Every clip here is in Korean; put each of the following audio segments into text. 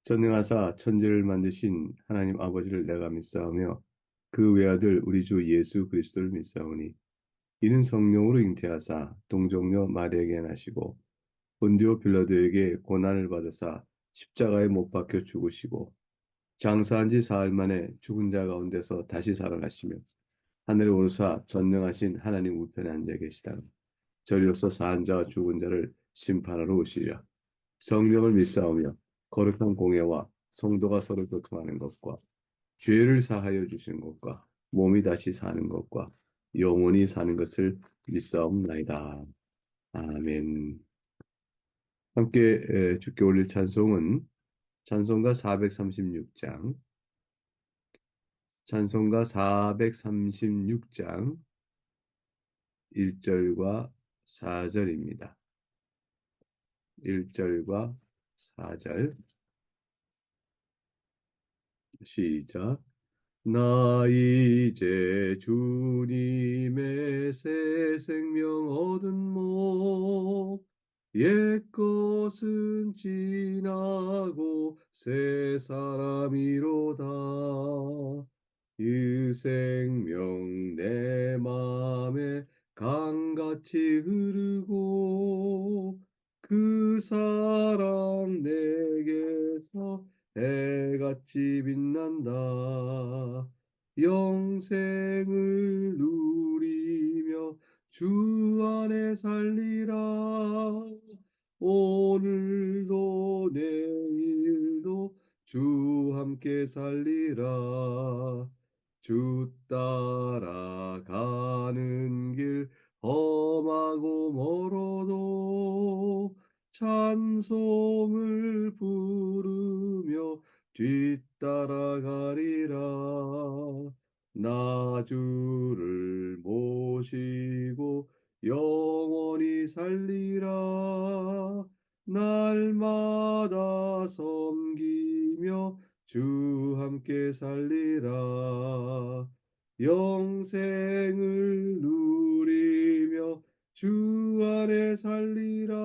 전능하사 천지를 만드신 하나님 아버지를 내가 믿사오며 그 외아들 우리 주 예수 그리스도를 믿사오니 이는 성령으로 잉태하사 동정녀 마리아에게 나시고 본디오 빌라도에게 고난을 받으사 십자가에 못 박혀 죽으시고 장사한 지 사흘 만에 죽은 자 가운데서 다시 살아나시며 하늘에 오르사 전능하신 하나님 우편에 앉아 계시다. 저리로서 사한 자와 죽은 자를 심판하러 오시리라. 성령을 믿사오며 거룩한 공예와 성도가 서로 교통하는 것과 죄를 사하여 주시는 것과 몸이 다시 사는 것과 영원히 사는 것을 믿사옵나이다. 아멘. 함께 주께 올릴 찬송은 찬송가 436장, 찬송가 436장 1절과 4절입니다. 1절과 4절 시작. 나 이제 주님의 새 생명 얻은 목 옛것은 지나고 새 사람이로다. 이 생명 내 맘에 강같이 흐르고 그 사랑 내게서 해같이 빛난다. 영생을 누리며 주 안에 살리라. 오늘도 내일도 주 함께 살리라. 주 따라가는 길 험하고 멀어도 찬송을 부르며 뒤따라가리라. 나 주를 모시고 영원히 살리라. 날마다 섬기며 주 함께 살리라. 영생을 누리며 주 안에 살리라.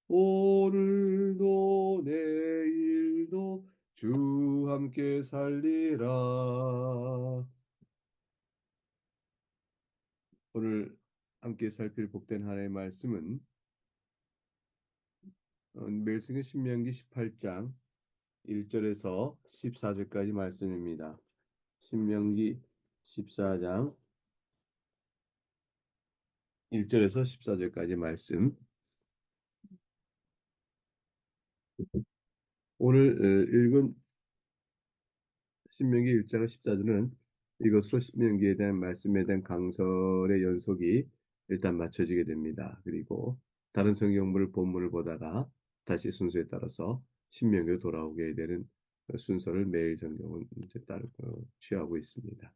오늘도 내일도 주 함께 살리라. 오늘 함께 살필 복된 하나님의 말씀은 멜승의 신명기 18장 1절에서 14절까지 말씀입니다. 신명기 14장 1절에서 14절까지 말씀. 오늘 읽은 신명기 1장 14절은 이것으로 신명기에 대한 말씀에 대한 강설의 연속이 일단 맞춰지게 됩니다. 그리고 다른 성경물 본문을 보다가 다시 순서에 따라서 신명기로 돌아오게 되는 순서를 매일 성경은 이제 따로 취하고 있습니다.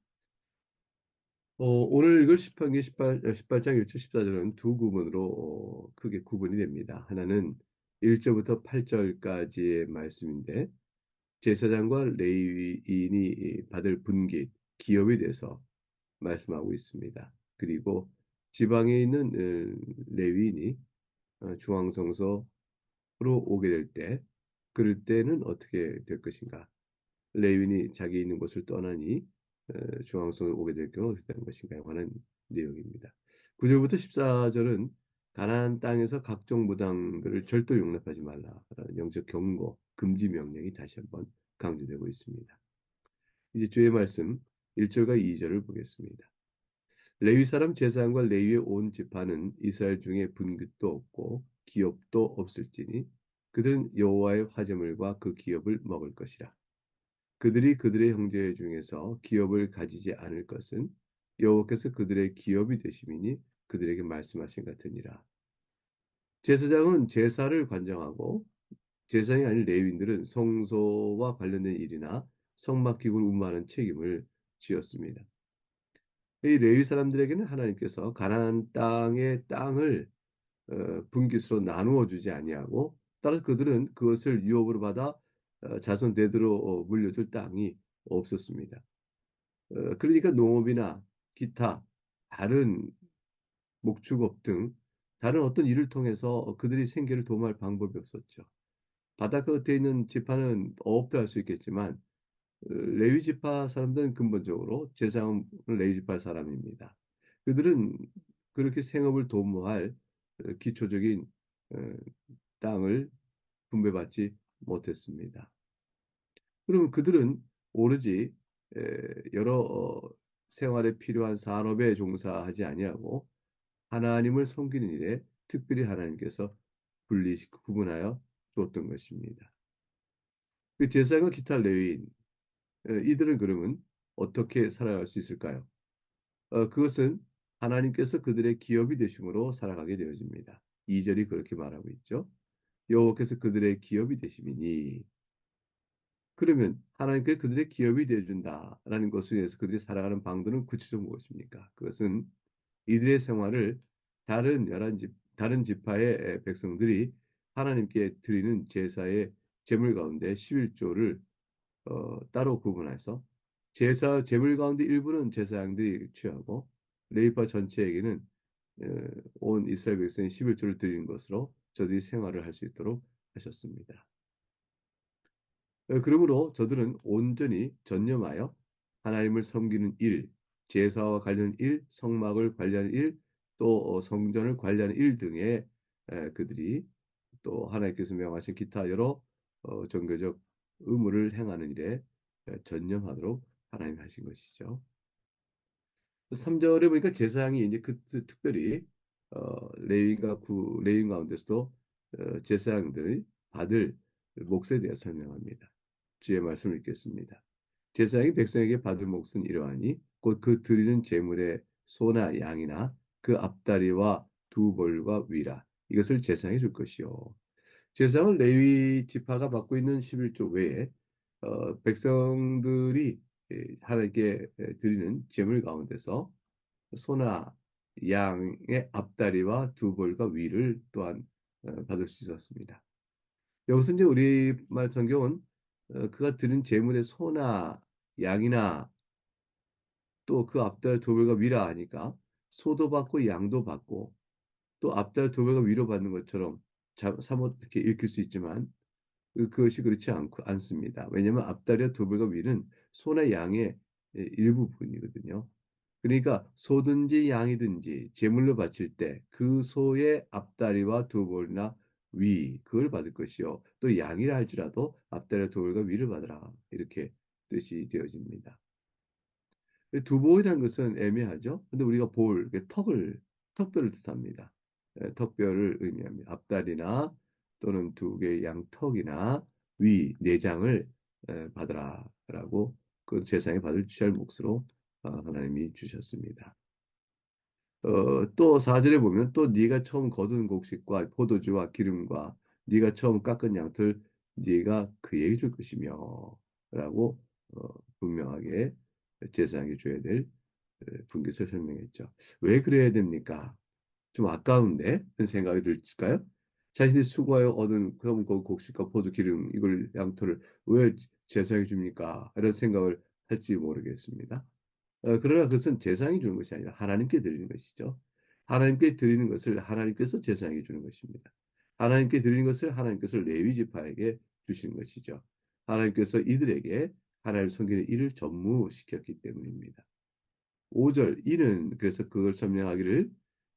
오늘 읽을 시편기 18장 1절 14절은 두 구문으로 크게 구분이 됩니다. 하나는 1절부터 8절까지의 말씀인데 제사장과 레위인이 받을 분깃, 기업에 대해서 말씀하고 있습니다. 그리고 지방에 있는 레위인이 중앙성소로 오게 될 때, 그럴 때는 어떻게 될 것인가? 레위인이 자기 있는 곳을 떠나니 중앙성에 오게 될 경우 어떻게 되는 것인가에 관한 내용입니다. 9절부터 14절은 가나안 땅에서 각종 무당들을 절도 용납하지 말라라는 영적 경고, 금지 명령이 다시 한번 강조되고 있습니다. 이제 주의 말씀 1절과 2절을 보겠습니다. 레위 사람 제사장과 레위의 온 지파는 이스라엘 중에 분깃도 없고 기업도 없을지니 그들은 여호와의 화제물과 그 기업을 먹을 것이라. 그들이 그들의 형제 중에서 기업을 가지지 않을 것은 여호와께서 그들의 기업이 되심이니 그들에게 말씀하신 같으니라. 제사장은 제사를 관장하고 제사장이 아닌 레위인들은 성소와 관련된 일이나 성막기구를 운반하는 책임을 지었습니다. 이 레위 사람들에게는 하나님께서 가나안 땅의 땅을 분깃으로 나누어 주지 아니하고 따라서 그들은 그것을 유업으로 받아 자손 대대로 물려줄 땅이 없었습니다. 그러니까 농업이나 기타 다른 목축업 등 다른 어떤 일을 통해서 그들이 생계를 도모할 방법이 없었죠. 바닷가 겉에 있는 지파는 없다 할 수 있겠지만 레위 지파 사람들은 근본적으로 제사장은 레위 지파 사람입니다. 그들은 그렇게 생업을 도모할 기초적인 어, 땅을 분배받지 못했습니다. 그러면 그들은 오로지 여러 생활에 필요한 산업에 종사하지 아니하고 하나님을 섬기는 일에 특별히 하나님께서 구분하여 줬던 것입니다. 그 제사장과 기타 레위인 이들은 그러면 어떻게 살아갈 수 있을까요? 그것은 하나님께서 그들의 기업이 되심으로 살아가게 되어집니다. 2절이 그렇게 말하고 있죠. 여호와께서 그들의 기업이 되심이니 그러면 하나님께 그들의 기업이 되어준다라는 것을 위해서 그들이 살아가는 방도는 구체적으로 무엇입니까? 그것은 이들의 생활을 다른 지파의 백성들이 하나님께 드리는 제사의 제물 가운데 11조를 따로 구분해서 제사 제물 가운데 일부는 제사장들이 취하고 레위파 전체에게는 어, 온 이스라엘 백성이 11조를 드리는 것으로 저들이 생활을 할 수 있도록 하셨습니다. 그러므로 저들은 온전히 전념하여 하나님을 섬기는 일, 제사와 관련 일, 성막을 관리하는 일, 또 성전을 관리하는 일 등에 그들이 또 하나님께서 명하신 기타 여러 종교적 의무를 행하는 일에 전념하도록 하나님 하신 것이죠. 3절에 보니까 제사장이 이제 특별히 레위인 가운데서도 제사장들이 받을 몫에 대해 설명합니다. 주의 말씀을 읽겠습니다. 제사장이 백성에게 받을 몫은 이러하니 곧 그 드리는 제물의 소나 양이나 그 앞다리와 두 벌과 위라 이것을 제사장이 줄 것이요. 제사장은 레위 지파가 받고 있는 11조 외에 백성들이 하나님께 드리는 제물 가운데서 소나 양의 앞다리와 두 볼과 위를 또한 받을 수 있었습니다. 여기서 이제 우리말 성경은 그가 드린 제물의 소나 양이나 또 그 앞다리 두 볼과 위라 하니까 소도 받고 양도 받고 또 앞다리 두 볼과 위로 받는 것처럼 사뭇 이렇게 읽힐 수 있지만 그것이 그렇지 않습니다. 왜냐하면 앞다리와 두 볼과 위는 소나 양의 일부분이거든요. 그러니까 소든지 양이든지 제물로 바칠 때 그 소의 앞다리와 두 볼이나 위 그걸 받을 것이요. 또 양이라 할지라도 앞다리와 두 볼과 위를 받으라. 이렇게 뜻이 되어집니다. 두볼이라는 것은 애매하죠. 근데 우리가 턱별을 뜻합니다. 턱별을 의미합니다. 앞다리나 또는 두 개의 양턱이나 내장을 받으라라고 그 제사장이 받을 취할 몫으로 하나님이 주셨습니다. 또 4절에 보면 또 네가 처음 거둔 곡식과 포도주와 기름과 네가 처음 깎은 양털 네가 그에게 줄 것이며 라고 분명하게 제사장에게 줘야 될 분깃을 설명했죠. 왜 그래야 됩니까? 좀 아까운데 그런 생각이 들까요? 자신이 수고하여 얻은 그런 곡식과 포도 기름 이걸 양털을 왜 제사장에 줍니까? 이런 생각을 할지 모르겠습니다. 그러나 그것은 제사장이 주는 것이 아니라 하나님께 드리는 것이죠. 하나님께 드리는 것을 하나님께서 제사장에게 주는 것입니다. 하나님께 드리는 것을 하나님께서 레위 지파에게 주시는 것이죠. 하나님께서 이들에게 하나님 섬기는 일을 전무시켰기 때문입니다. 5절 이는 그래서 그걸 설명하기를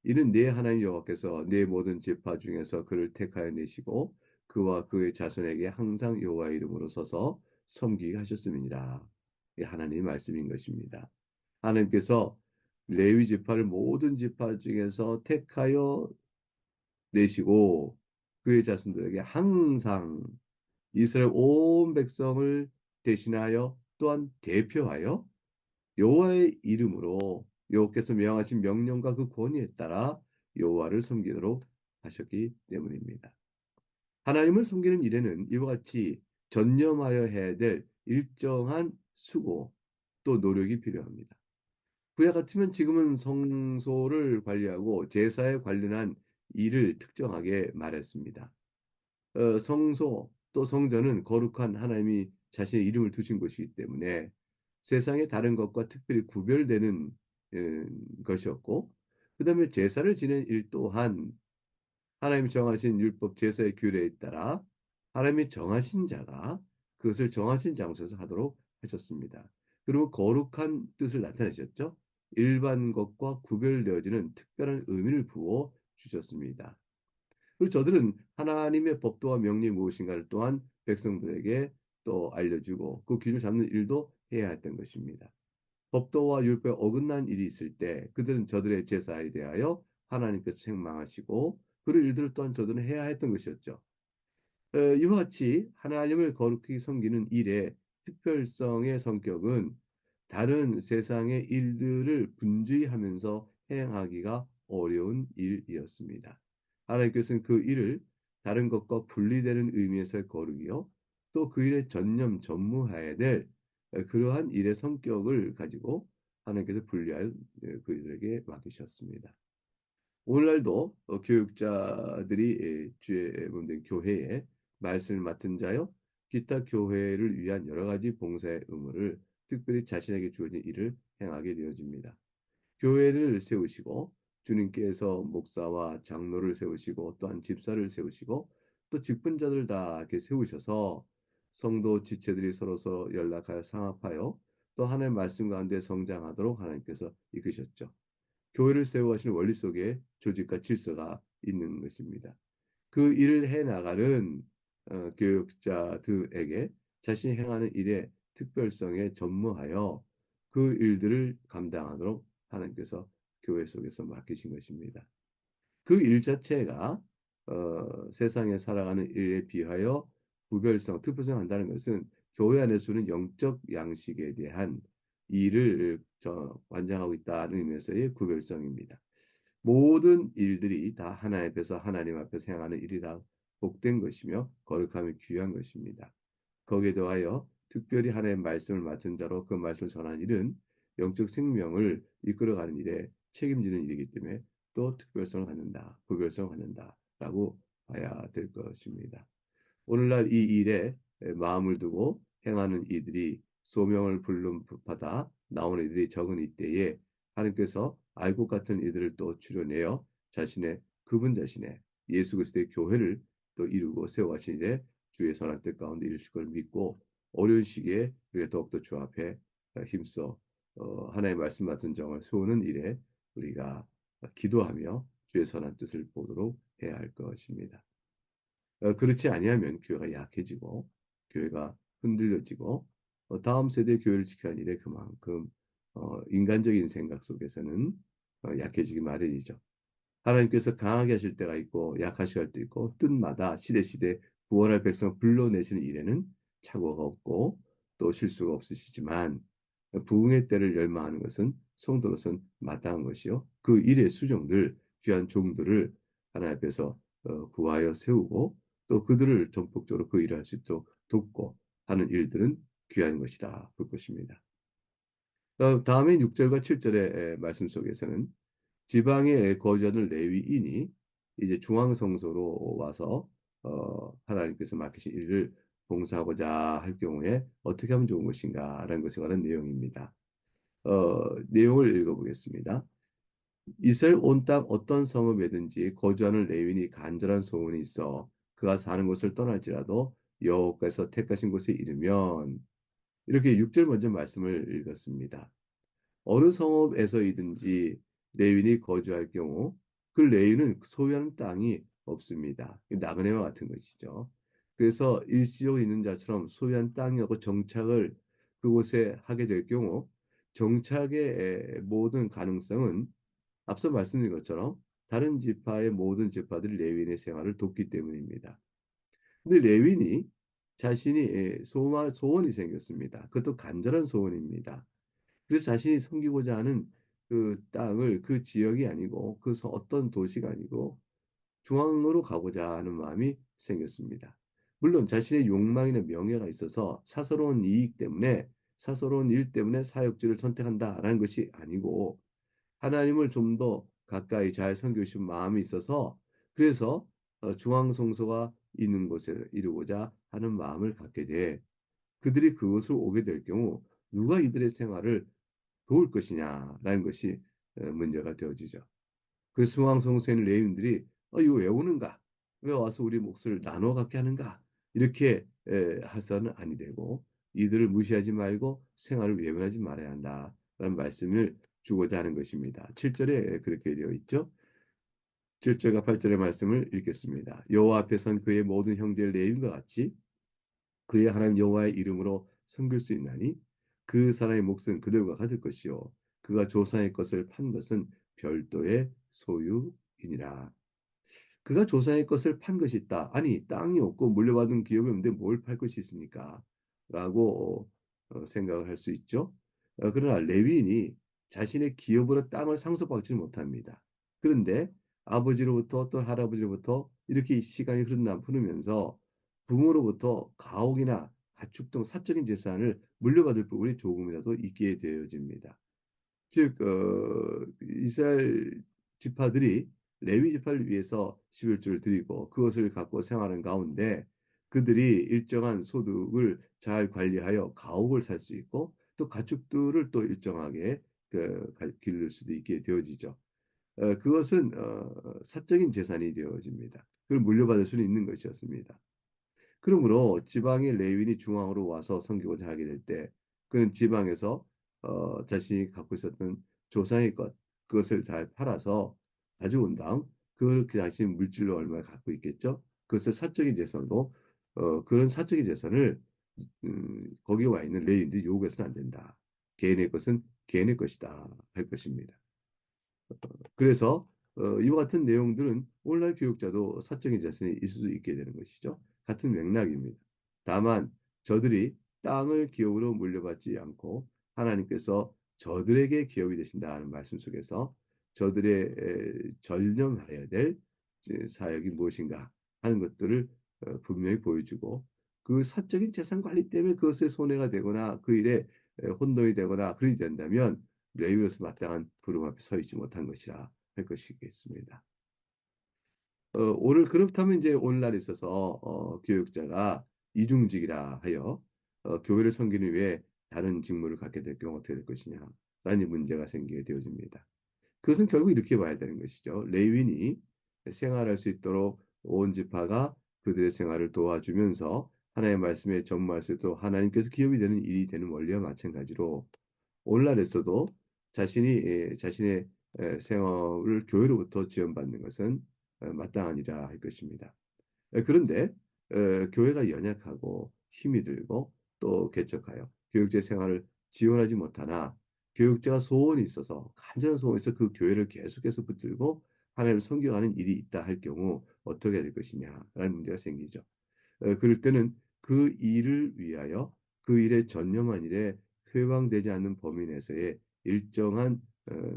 이는 내 하나님 여호와께서 내 모든 지파 중에서 그를 택하여 내시고 그와 그의 자손에게 항상 여호와의 이름으로 서서 섬기게 하셨음이니라. 이 하나님의 말씀인 것입니다. 하나님께서 레위 지파를 모든 지파 중에서 택하여 내시고 그의 자손들에게 항상 이스라엘 온 백성을 대신하여 또한 대표하여 여호와의 이름으로 여호와께서 명하신 명령과 그 권위에 따라 여호와를 섬기도록 하셨기 때문입니다. 하나님을 섬기는 일에는 이와 같이 전념하여 해야 될 일정한 수고 또 노력이 필요합니다. 그와 같으면 지금은 성소를 관리하고 제사에 관련한 일을 특정하게 말했습니다. 성소 또 성전은 거룩한 하나님이 자신의 이름을 두신 곳이기 때문에 세상의 다른 것과 특별히 구별되는 것이었고, 그 다음에 제사를 지낸 일 또한 하나님이 정하신 율법 제사의 규례에 따라 하나님이 정하신 자가 그것을 정하신 장소에서 하도록 하셨습니다. 그리고 거룩한 뜻을 나타내셨죠. 일반 것과 구별되어지는 특별한 의미를 부어 주셨습니다. 그리고 저들은 하나님의 법도와 명령이 무엇인가를 또한 백성들에게 또 알려주고 그 귀를 잡는 일도 해야 했던 것입니다. 법도와 율법에 어긋난 일이 있을 때 그들은 저들의 제사에 대하여 하나님께서 책망하시고 그런 일들을 또한 저들은 해야 했던 것이었죠. 이와 같이 하나님을 거룩히 섬기는 일의 특별성의 성격은 다른 세상의 일들을 분주히하면서 행하기가 어려운 일이었습니다. 하나님께서는 그 일을 다른 것과 분리되는 의미에서의 거룩이요, 또 그 일에 전무해야 될 그러한 일의 성격을 가지고 하나님께서 분리하여 그들에게 맡기셨습니다. 오늘날도 교육자들이 주의 몸된 교회에 말씀을 맡은 자요, 기타 교회를 위한 여러 가지 봉사의 의무를 특별히 자신에게 주어진 일을 행하게 되어집니다. 교회를 세우시고 주님께서 목사와 장로를 세우시고 또한 집사를 세우시고 또 직분자들 다 이렇게 세우셔서 성도 지체들이 서로서 연락하여 상합하여 또 하나님의 말씀 가운데 성장하도록 하나님께서 이끄셨죠. 교회를 세워가시는 원리 속에 조직과 질서가 있는 것입니다. 그 일을 해 나가는 교육자들에게 자신이 행하는 일의 특별성에 전무하여 그 일들을 감당하도록 하나님께서 교회 속에서 맡기신 것입니다. 그 일 자체가 세상에 살아가는 일에 비하여 구별성, 특별성 한다는 것은 교회 안에서는 영적 양식에 대한 일을 완장하고 있다는 의미에서의 구별성입니다. 모든 일들이 다 하나님 앞에서 행하는 일이라 복된 것이며 거룩함이 귀한 것입니다. 거기에 더하여 특별히 하나님의 말씀을 맡은 자로 그 말씀을 전하는 일은 영적 생명을 이끌어가는 일에 책임지는 일이기 때문에 또 특별성을 갖는다, 구별성을 갖는다라고 봐야 될 것입니다. 오늘날 이 일에 마음을 두고 행하는 이들이 소명을 받아 나오는 이들이 적은 이때에 하나님께서 알곡 같은 이들을 또 추려내어 그분 자신의 예수 그리스도의 교회를 또 이루고 세워가신 일에 주의 선한 뜻 가운데 이루실 걸 믿고 어려운 시기에 우리가 더욱더 주 앞에 힘써 하나님의 말씀 같은 정을 세우는 일에 우리가 기도하며 주의 선한 뜻을 보도록 해야 할 것입니다. 그렇지 아니하면 교회가 약해지고 교회가 흔들려지고 다음 세대 교회를 지켜야 할 일에 그만큼 인간적인 생각 속에서는 약해지기 마련이죠. 하나님께서 강하게 하실 때가 있고 약하실 때도 있고 뜻마다 시대 구원할 백성을 불러내시는 일에는 착오가 없고 또 실수가 없으시지만 부흥의 때를 열망하는 것은 성도로서는 마땅한 것이요. 그 일의 수종들 귀한 종들을 하나님 앞에서 구하여 세우고 또 그들을 전폭적으로 그 일을 할 수 있도록 돕고 하는 일들은 귀한 것이다 볼 것입니다. 다음에 6절과 7절의 말씀 속에서는 지방에 거주하는 레위인이 이제 중앙 성소로 와서 하나님께서 맡기신 일을 봉사하고자 할 경우에 어떻게 하면 좋은 것인가라는 것에 관한 내용입니다. 내용을 읽어보겠습니다. 이스라엘 온 땅 어떤 성읍에든지 거주하는 레위인이 간절한 소원이 있어 그가 사는 곳을 떠날지라도 여호와께서 택하신 곳에 이르면 이렇게 6절 먼저 말씀을 읽었습니다. 어느 성읍에서이든지 레위인이 거주할 경우 그 레위인은 소유하는 땅이 없습니다. 나그네와 같은 것이죠. 그래서 일시적으로 있는 자처럼 소유한 땅이 없고 정착을 그곳에 하게 될 경우 정착의 모든 가능성은 앞서 말씀드린 것처럼 다른 지파의 모든 지파들이 레위인의 생활을 돕기 때문입니다. 근데 레위인이 자신이 소원이 생겼습니다. 그것도 간절한 소원입니다. 그래서 자신이 섬기고자 하는 그 땅을 그 지역이 아니고 어떤 도시가 아니고 중앙으로 가고자 하는 마음이 생겼습니다. 물론 자신의 욕망이나 명예가 있어서 사서로운 일 때문에 사역지를 선택한다라는 것이 아니고 하나님을 좀 더 가까이 잘 섬기고 싶은 마음이 있어서 그래서 중앙 성소가 있는 곳에 이루고자 하는 마음을 갖게 돼 그들이 그것을 오게 될 경우 누가 이들의 생활을 도울 것이냐라는 것이 문제가 되어지죠. 그 중앙 성소에 있는 레위인들이 이거 왜 오는가? 왜 와서 우리 몫을 나눠 갖게 하는가? 이렇게 해서는 아니 되고 이들을 무시하지 말고 생활을 외면하지 말아야 한다라는 말씀을 주고자 하는 것입니다. 7절에 그렇게 되어 있죠. 7절과 8절의 말씀을 읽겠습니다. 여호와 앞에 선 그의 모든 형제를 레위인과 같이 그의 하나님 여호와의 이름으로 섬길 수 있나니 그 사람의 몫은 그들과 같을 것이요 그가 조상의 것을 판 것은 별도의 소유이니라. 그가 조상의 것을 판 것이 있다. 아니 땅이 없고 물려받은 기업이 없는데 뭘 팔 것이 있습니까? 라고 생각을 할 수 있죠. 그러나 레위인이 자신의 기업으로 땅을 상속받지는 못합니다. 그런데 아버지로부터 또 할아버지로부터 이렇게 시간이 흐르면서 부모로부터 가옥이나 가축 등 사적인 재산을 물려받을 부분이 조금이라도 있게 되어집니다. 즉 이스라엘 지파들이 레위 지파를 위해서 11조를 드리고 그것을 갖고 생활하는 가운데 그들이 일정한 소득을 잘 관리하여 가옥을 살 수 있고 또 가축들을 또 일정하게 기를 수도 있게 되어지죠. 그것은 사적인 재산이 되어집니다. 그걸 물려받을 수는 있는 것이었습니다. 그러므로 지방의 레위인이 중앙으로 와서 섬기고자 하게 될 때 그는 지방에서 자신이 갖고 있었던 조상의 것 그것을 잘 팔아서 가져온 다음 그 자신 물질로 얼마 갖고 있겠죠? 그것을 사적인 재산으로 그런 사적인 재산을 거기에 와 있는 레위인들이 요구해서는 안 된다. 개인의 것은 개인의 것이다 할 것입니다. 그래서 이와 같은 내용들은 오늘날 교육자도 사적인 자신이 있을 수 있게 되는 것이죠. 같은 맥락입니다. 다만 저들이 땅을 기업으로 물려받지 않고 하나님께서 저들에게 기업이 되신다는 말씀 속에서 저들의 전념하여야 될 사역이 무엇인가 하는 것들을 분명히 보여주고 그 사적인 재산 관리 때문에 그것에 손해가 되거나 그 일에 혼돈이 되거나 그러지 된다면 레위로서 마땅한 부름 앞에 서 있지 못한 것이라 할 것이겠습니다. 오늘 그렇다면 이제 오늘날 있어서 교육자가 이중직이라 하여 교회를 섬기는 위해 다른 직무를 갖게 될 경우 어떻게 될 것이냐라는 문제가 생기게 되어집니다. 그것은 결국 이렇게 봐야 되는 것이죠. 레위인이 생활할 수 있도록 온 지파가 그들의 생활을 도와주면서 하나님의 말씀에 전무할 수 있도록 하나님께서 기업이 되는 일이 되는 원리와 마찬가지로 오늘날에서도 자신의 생업을 교회로부터 지원받는 것은 마땅하니라 할 것입니다. 그런데 교회가 연약하고 힘이 들고 또 개척하여 교육제 생활을 지원하지 못하나 교육자가 소원이 있어서 간절한 소원이 있어 그 교회를 계속해서 붙들고 하나님을 섬겨가는 일이 있다 할 경우 어떻게 될 것이냐라는 문제가 생기죠. 그럴 때는 그 일을 위하여 그 일에 전념한 일에 회방되지 않는 범위 내에서의 일정한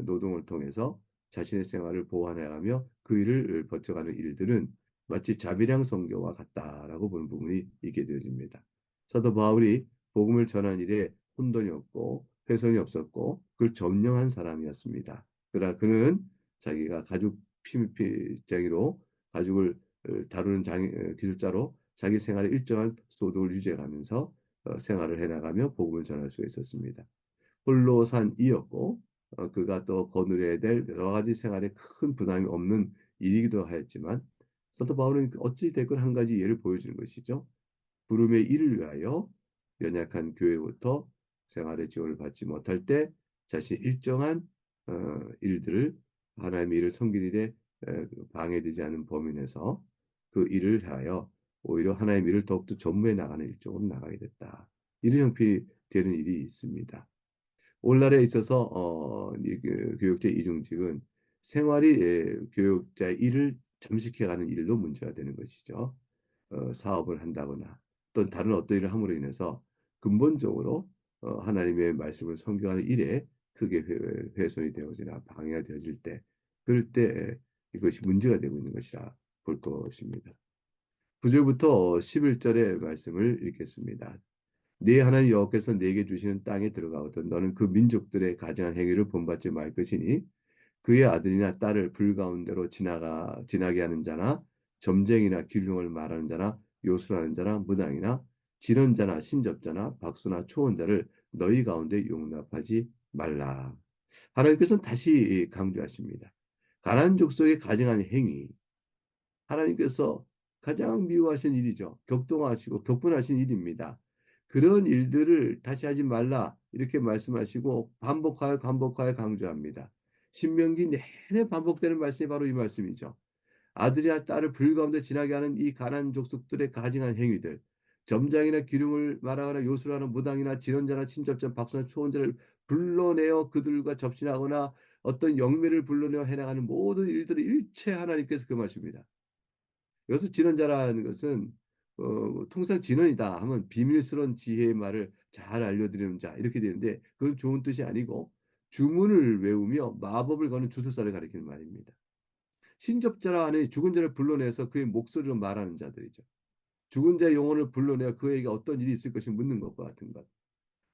노동을 통해서 자신의 생활을 보완해가며 그 일을 버텨가는 일들은 마치 자비량 선교와 같다라고 보는 부분이 있게 되어집니다. 사도 바울이 복음을 전한 일에 혼돈이 없고 훼손이 없었고 그걸 점령한 사람이었습니다. 그러나 그는 자기가 가죽 피장이로 가죽을 다루는 기술자로 자기 생활에 일정한 소득을 유지해가면서 생활을 해나가며 복음을 전할 수가 있었습니다. 홀로 산 이였고 그가 또 거느려야 될 여러 가지 생활에 큰 부담이 없는 일이기도 하였지만 사도 바울은 어찌 됐건 한 가지 예를 보여주는 것이죠. 부름의 일을 위하여 연약한 교회로부터 생활의 지원을 받지 못할 때 자신 일정한 일들을 하나님의 일을 섬기는 일에 방해되지 않은 범위 내에서 그 일을 하여 오히려 하나님의 일을 더욱더 전무해 나가는 일쪽으로 나가게 됐다. 이런 형편이 되는 일이 있습니다. 오늘날에 있어서 교육자 이중직은 생활이 교육자의 일을 잠식해가는 일로 문제가 되는 것이죠. 사업을 한다거나 또는 다른 어떤 일을 함으로 인해서 근본적으로 하나님의 말씀을 선교하는 일에 크게 훼손이 되어지나 방해가 되어질 때 그럴 때 이것이 문제가 되고 있는 것이라 볼 것입니다. 9절부터 11절의 말씀을 읽겠습니다. 네 하나님 여호와께서 네게 주시는 땅에 들어가거든 너는 그 민족들의 가증한 행위를 본받지 말 것이니 그의 아들이나 딸을 불 가운데로 지나게 하는 자나 점쟁이나 기륭을 말하는 자나 요술하는 자나 무당이나 진언자나 신접자나 박수나 초혼자를 너희 가운데 용납하지 말라. 하나님께서는 다시 강조하십니다. 가나안 족속의 가증한 행위 하나님께서 가장 미워하신 일이죠. 격동하시고 격분하신 일입니다. 그런 일들을 다시 하지 말라 이렇게 말씀하시고 반복하여 반복하여 강조합니다. 신명기 내내 반복되는 말씀이 바로 이 말씀이죠. 아들이나 딸을 불가운데 지나게 하는 이 가난 족속들의 가증한 행위들, 점장이나 기름을 말하거나 요술하는 무당이나 진원자나 친접자, 박수나 초혼자를 불러내어 그들과 접신하거나 어떤 영매를 불러내어 해나가는 모든 일들을 일체 하나님께서 금하십니다. 여기서 진원자라는 것은 통상 진원이다 하면 비밀스러운 지혜의 말을 잘 알려드리는 자 이렇게 되는데 그건 좋은 뜻이 아니고 주문을 외우며 마법을 거는 주술사를 가리키는 말입니다. 신접자라 하는 죽은 자를 불러내서 그의 목소리로 말하는 자들이죠. 죽은 자의 영혼을 불러내어 그에게 어떤 일이 있을 것이 묻는 것과 같은 것.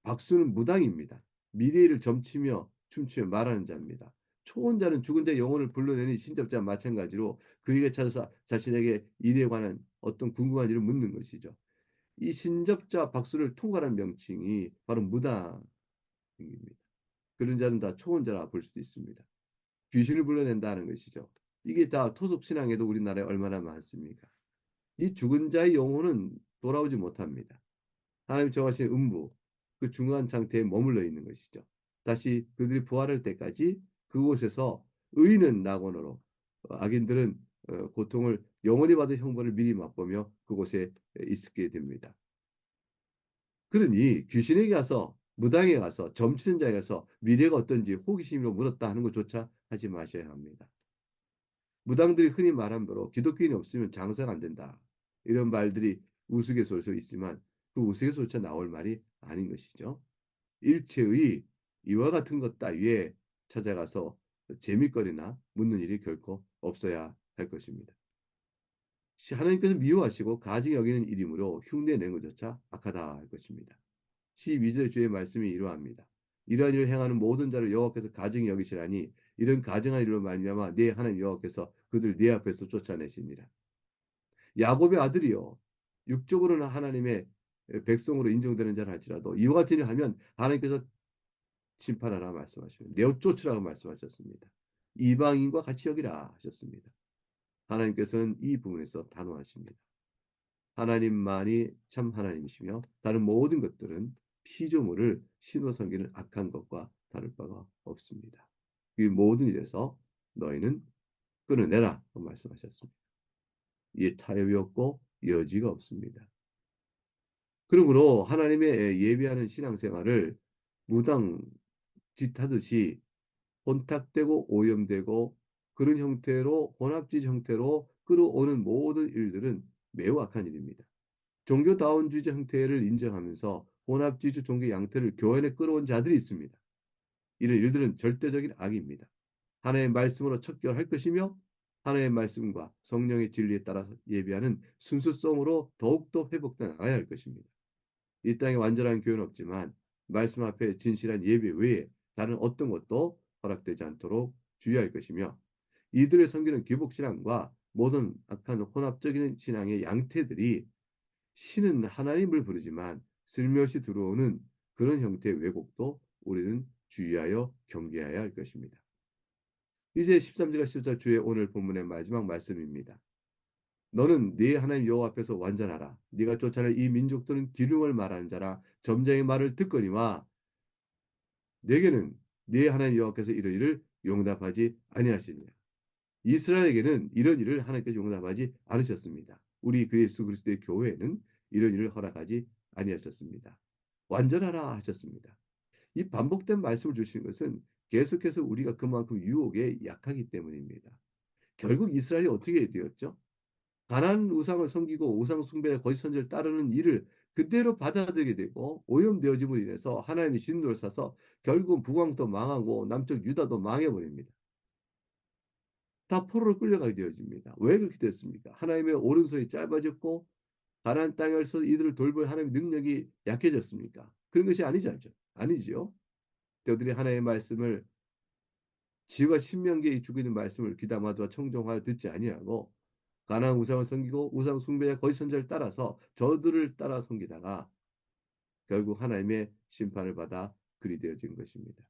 박수는 무당입니다. 미래를 점치며 춤추며 말하는 자입니다. 초혼자는 죽은 자의 영혼을 불러내니 신접자와 마찬가지로 그에게 찾아서 자신에게 일에 관한 어떤 궁금한 일을 묻는 것이죠. 이 신접자 박수를 통괄한 명칭이 바로 무당입니다. 그런 자는 다 초혼자라 볼 수도 있습니다. 귀신을 불러낸다는 것이죠. 이게 다 토속 신앙에도 우리나라에 얼마나 많습니까? 이 죽은 자의 영혼은 돌아오지 못합니다. 하나님 정하신 음부, 그 중요한 상태에 머물러 있는 것이죠. 다시 그들이 부활할 때까지 그곳에서 의인은 낙원으로, 악인들은 고통을 영원히 받을 형벌을 미리 맛보며 그곳에 있게 됩니다. 그러니 귀신에게 가서 무당에 가서 점치는 자에 가서 미래가 어떤지 호기심으로 물었다 하는 것조차 하지 마셔야 합니다. 무당들이 흔히 말한 대로 기독교인이 없으면 장사가 안 된다. 이런 말들이 우스갯소리로 있지만 그 우스갯소리조차 나올 말이 아닌 것이죠. 일체의 이와 같은 것 따위에 찾아가서 재미거리나 묻는 일이 결코 없어야 할 것입니다. 하나님께서 미워하시고 가증히 여기는 일이므로 흉내내는 것조차 악하다 할 것입니다. 12절 주의 말씀이 이러합니다. 이러한 일을 행하는 모든 자를 여호와께서 가증히 여기시라니 이런 가증한 일로 말미암아 네 하나님 여호와께서 그들 네 앞에서 쫓아내시니라. 야곱의 아들이요 육적으로는 하나님의 백성으로 인정되는 자를 할지라도 이와 같은 일을 하면 하나님께서 심판하라 말씀하시면 내어 쫓으라고 말씀하셨습니다. 이방인과 같이 여기라 하셨습니다. 하나님께서는 이 부분에서 단호하십니다. 하나님만이 참 하나님이시며 다른 모든 것들은 피조물을 신호 섬기는 악한 것과 다를 바가 없습니다. 이 모든 일에서 너희는 끊어내라 말씀하셨습니다. 이에 타협이 없고 여지가 없습니다. 그러므로 하나님의 예배하는 신앙생활을 무당 짓하듯이 혼탁되고 오염되고 그런 형태로 혼합주의 형태로 끌어오는 모든 일들은 매우 악한 일입니다. 종교다운주의 형태를 인정하면서 혼합주의 종교 양태를 교회 에 끌어온 자들이 있습니다. 이런 일들은 절대적인 악입니다. 하나님의 말씀으로 척결할 것이며 하나님의 말씀과 성령의 진리에 따라서 예배하는 순수성으로 더욱더 회복돼 나가야 할 것입니다. 이 땅에 완전한 교회는 없지만 말씀 앞에 진실한 예배 외에 다른 어떤 것도 허락되지 않도록 주의할 것이며 이들을 섬기는 기복신앙과 모든 악한 혼합적인 신앙의 양태들이 신은 하나님을 부르지만 슬며시 들어오는 그런 형태의 왜곡도 우리는 주의하여 경계해야 할 것입니다. 이제 13절과 14절 주의 오늘 본문의 마지막 말씀입니다. 너는 네 하나님 여호와 앞에서 완전하라. 네가 쫓아낼 이 민족들은 기륭을 말하는 자라 점쟁의 말을 듣거니와 내게는 네 하나님 여호와께서 이런 일을 용납하지 아니하시니라. 이스라엘에게는 이런 일을 하나님께서 용납하지 않으셨습니다. 우리 그 예수 그리스도의 교회에는 이런 일을 허락하지 아니하셨습니다. 완전하라 하셨습니다. 이 반복된 말씀을 주신 것은 계속해서 우리가 그만큼 유혹에 약하기 때문입니다. 결국 이스라엘이 어떻게 되었죠? 가나안 우상을 섬기고 우상 숭배와 거짓 선지를 따르는 일을 그대로 받아들이게 되고 오염되어짐으로 인해서 하나님의 진노를 사서 결국 북왕도 망하고 남쪽 유다도 망해버립니다. 다 포로로 끌려가게 되어집니다. 왜 그렇게 됐습니까? 하나님의 오른손이 짧아졌고 가나안 땅에서 이들을 돌볼 하나님의 능력이 약해졌습니까? 그런 것이 아니죠. 아니지요. 그들이 하나님의 말씀을 지혜가 신명기에 주고 있는 말씀을 귀담아두어 청종하여 듣지 아니하고 가나안 우상을 섬기고 우상 숭배와 거짓 선지를 따라서 저들을 따라 섬기다가 결국 하나님의 심판을 받아 그리 되어진 것입니다.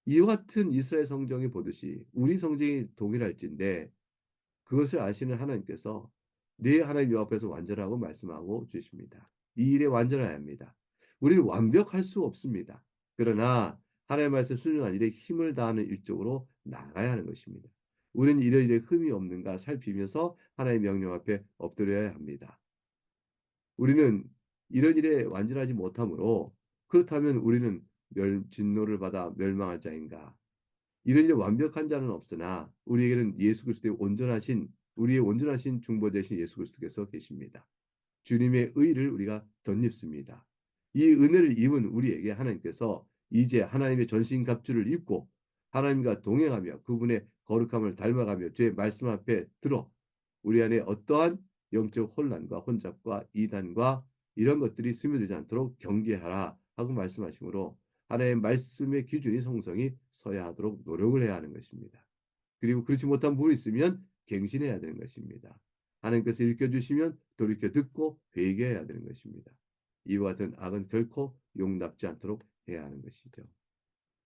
이와 같은 이스라엘 성경이 보듯이 우리 성경이 동일할진데 그것을 아시는 하나님께서 네, 하나님 여 앞에서 완전하고 말씀하고 주십니다. 이 일에 완전해야 합니다. 우리는 완벽할 수 없습니다. 그러나 하나님의 말씀 순종한 일에 힘을 다하는 일적으로 나아가야 하는 것입니다. 우리는 이러이러 흠이 없는가 살피면서 하나님의 명령 앞에 엎드려야 합니다. 우리는 이런 일에 완전하지 못하므로 그렇다면 우리는 진노를 받아 멸망할 자인가? 이런 일에 완벽한 자는 없으나 우리에게는 예수 그리스도의 온전하신 우리의 온전하신 중보자이신 예수 그리스도께서 계십니다. 주님의 의를 우리가 덧입습니다. 이 은혜를 입은 우리에게 하나님께서 이제 하나님의 전신갑주를 입고 하나님과 동행하며 그분의 거룩함을 닮아가며 주의 말씀 앞에 들어 우리 안에 어떠한 영적 혼란과 혼잡과 이단과 이런 것들이 스며들지 않도록 경계하라 하고 말씀하시므로 하나님의 말씀의 기준이 성성이 서야 하도록 노력을 해야 하는 것입니다. 그리고 그렇지 못한 부분이 있으면 갱신해야 되는 것입니다. 하나님께서 일깨주시면 돌이켜 듣고 회개해야 되는 것입니다. 이와 같은 악은 결코 용납지 않도록 해야 하는 것이죠.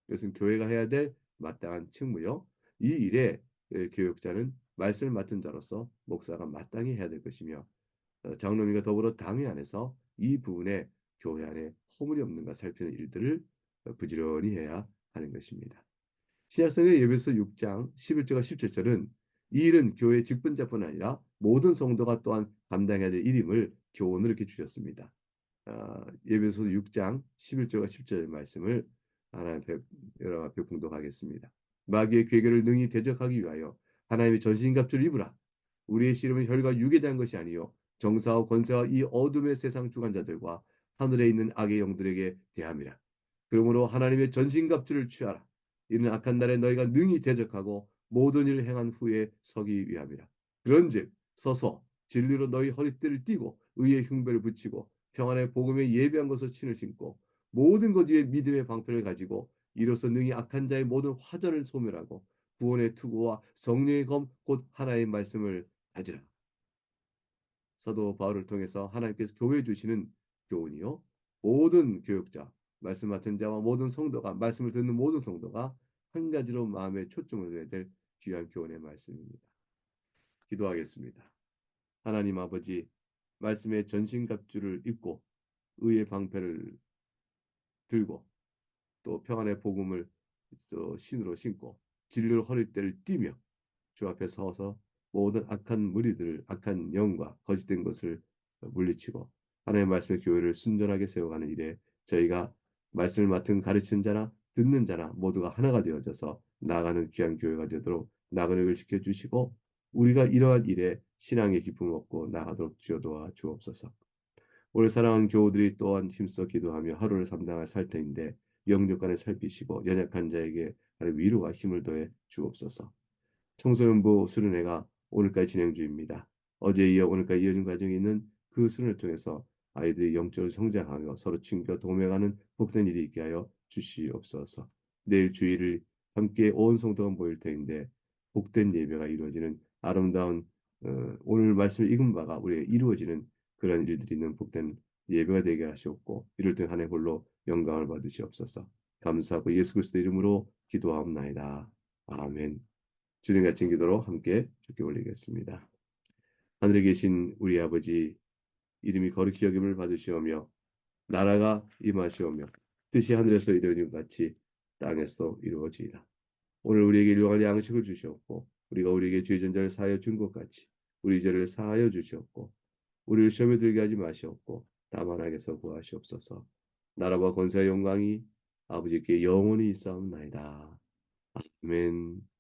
이것은 교회가 해야 될 마땅한 책무요. 이 일에 교역자는 말씀을 맡은 자로서 목사가 마땅히 해야 될 것이며 장로님과 더불어 당회 안에서 이 부분에 교회 안에 허물이 없는가 살피는 일들을 부지런히 해야 하는 것입니다. 신약성의 예배서 6장 11절과 17절은 이 일은 교회 직분자뿐 아니라 모든 성도가 또한 감당해야 될 일임을 교훈을 이렇게 주셨습니다. 예배소 6장 11절과 10절 말씀을 하나님 앞에 여러분 앞에 공독하겠습니다. 마귀의 괴계를 능히 대적하기 위하여 하나님의 전신갑주를 입으라. 우리의 씨름은 혈과 육에 대한 것이 아니요 정사와 권세와 이 어둠의 세상 주관자들과 하늘에 있는 악의 영들에게 대함이라. 그러므로 하나님의 전신갑주를 취하라. 이는 악한 날에 너희가 능히 대적하고 모든 일을 행한 후에 서기 위함이라. 그런즉 서서 진리로 너희 허리띠를 띠고 의의 흉배를 붙이고 평안의 복음에 예비한 것을 신을 신고 모든 것 위에 믿음의 방패를 가지고 이로써 능히 악한 자의 모든 화전을 소멸하고 구원의 투구와 성령의 검 곧 하나의 말씀을 가지라. 사도 바울을 통해서 하나님께서 교회 주시는 교훈이요. 모든 교역자, 말씀 맡은 자와 모든 성도가 말씀을 듣는 모든 성도가 한 가지로 마음에 초점을 둬야 될 귀한 교훈의 말씀입니다. 기도하겠습니다. 하나님 아버지, 말씀의 전신갑주를 입고 의의 방패를 들고 또 평안의 복음을 또 신으로 신고 진리로 허리띠를 띠며 주 앞에 서서 모든 악한 무리들을 악한 영과 거짓된 것을 물리치고 하나님의 말씀의 교회를 순전하게 세워가는 일에 저희가 말씀을 맡은 가르치는 자나 듣는 자나 모두가 하나가 되어져서 나아가는 귀한 교회가 되도록 나그네를 를 지켜주시고 우리가 이러한 일에 신앙의 기쁨을 얻고 나아가도록 주여 도와 주옵소서. 오늘 사랑하는 교우들이 또한 힘써 기도하며 하루를 감당할 살 터인데 영육간에 살피시고 연약한 자에게 위로와 힘을 더해 주옵소서. 청소년부 수련회가 오늘까지 진행 중입니다. 어제 이어 오늘까지 이어진 과정에 있는 그 수련을 통해서 아이들이 영적으로 성장하며 서로 친교 도움해가는 복된 일이 있게 하여 주시옵소서. 내일 주일을 함께 온 성도가 모일 터인데 복된 예배가 이루어지는 아름다운 오늘 말씀을 읽은 바가 우리에게 이루어지는 그런 일들이 있는 복된 예배가 되게 하시옵고 이를 통해 한 해 홀로 영광을 받으시옵소서. 감사하고 예수 그리스도 이름으로 기도하옵나이다. 아멘. 주님 같은 기도로 함께 주께 올리겠습니다. 하늘에 계신 우리 아버지 이름이 거룩히 여김을 받으시오며 나라가 임하시오며 뜻이 하늘에서 이루어진 것 같이 땅에서 이루어지이다. 오늘 우리에게 일용할 양식을 주시옵고 우리가 우리에게 죄 전자를 사하여 준 것 같이 우리 죄를 사하여 주시옵고 우리를 시험에 들게 하지 마시옵고 다만 악에서 구하시옵소서. 나라와 권세와 영광이 아버지께 영원히 있사옵나이다. 아멘.